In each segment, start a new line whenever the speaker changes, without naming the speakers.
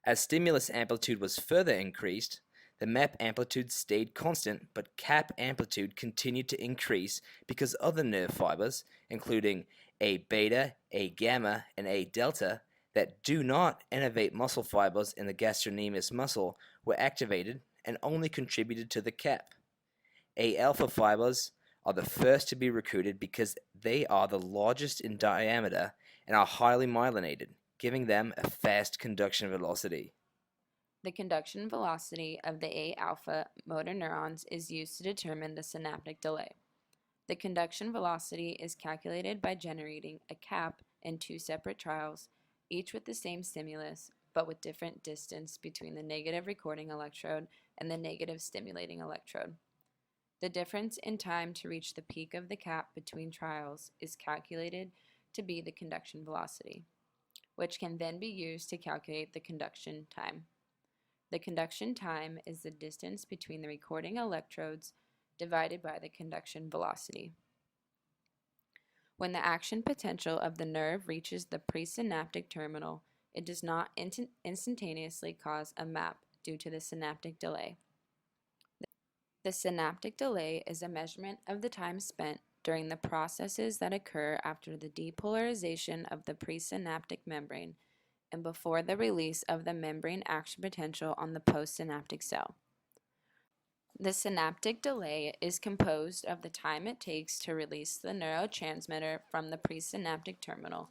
As stimulus amplitude was further increased, the MAP amplitude stayed constant, but cap amplitude continued to increase because other nerve fibers, including A beta, A gamma, and A delta, that do not innervate muscle fibers in the gastrocnemius muscle, were activated and only contributed to the cap. A alpha fibers are the first to be recruited because they are the largest in diameter and are highly myelinated, giving them a fast conduction velocity.
The conduction velocity of the A-alpha motor neurons is used to determine the synaptic delay. The conduction velocity is calculated by generating a cap in two separate trials, each with the same stimulus, but with different distance between the negative recording electrode and the negative stimulating electrode. The difference in time to reach the peak of the cap between trials is calculated to be the conduction velocity, which can then be used to calculate the conduction time. The conduction time is the distance between the recording electrodes divided by the conduction velocity. When the action potential of the nerve reaches the presynaptic terminal, it does not instantaneously cause a MAP due to the synaptic delay. The synaptic delay is a measurement of the time spent during the processes that occur after the depolarization of the presynaptic membrane and before the release of the membrane action potential on the postsynaptic cell. The synaptic delay is composed of the time it takes to release the neurotransmitter from the presynaptic terminal,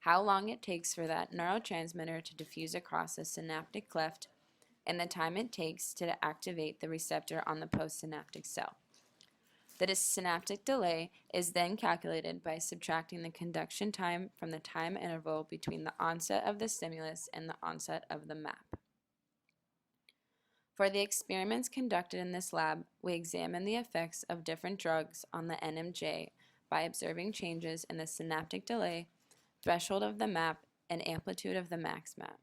how long it takes for that neurotransmitter to diffuse across the synaptic cleft, and the time it takes to activate the receptor on the postsynaptic cell. The synaptic delay is then calculated by subtracting the conduction time from the time interval between the onset of the stimulus and the onset of the MAP. For the experiments conducted in this lab, we examined the effects of different drugs on the NMJ by observing changes in the synaptic delay, threshold of the MAP, and amplitude of the max MAP.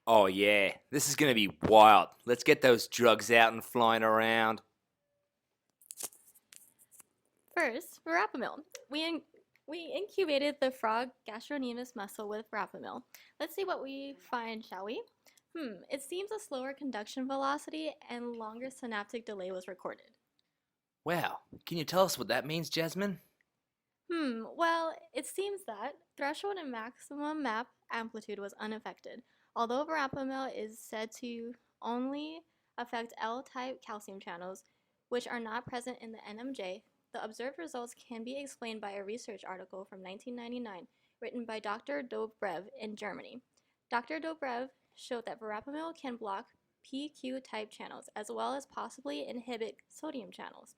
Oh yeah, this is gonna be wild. Let's get those drugs out and flying around.
First, verapamil. We incubated the frog gastrocnemius muscle with verapamil. Let's see what we find, shall we? It seems a slower conduction velocity and longer synaptic delay was recorded.
Wow, can you tell us what that means, Jasmine?
Well, it seems that threshold and maximum MAP amplitude was unaffected. Although verapamil is said to only affect L-type calcium channels, which are not present in the NMJ, the observed results can be explained by a research article from 1999 written by Dr. Dobrev in Germany. Dr. Dobrev showed that verapamil can block PQ-type channels as well as possibly inhibit sodium channels.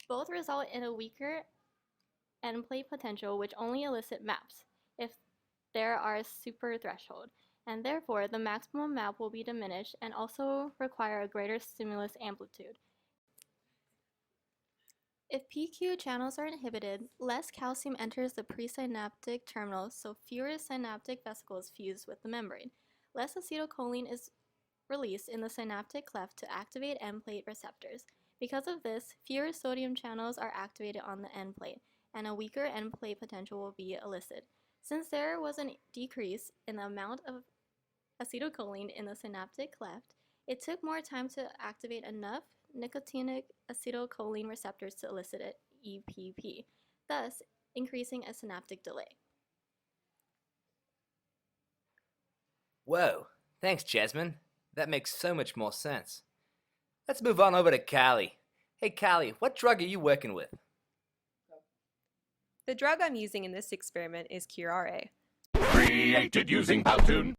Both result in a weaker end plate potential which only elicit MAPs if there are super threshold, and therefore the maximum MAP will be diminished and also require a greater stimulus amplitude. If PQ channels are inhibited, less calcium enters the presynaptic terminal, so fewer synaptic vesicles fuse with the membrane. Less acetylcholine is released in the synaptic cleft to activate end plate receptors. Because of this, fewer sodium channels are activated on the end plate, and a weaker end plate potential will be elicited. Since there was a decrease in the amount of acetylcholine in the synaptic cleft, it took more time to activate enough nicotinic acetylcholine receptors to elicit an EPP, thus increasing a synaptic delay.
Whoa, thanks, Jasmine. That makes so much more sense. Let's move on over to Callie. Hey, Callie, what drug are you working with?
The drug I'm using in this experiment is Curare.
Created using Powtoon.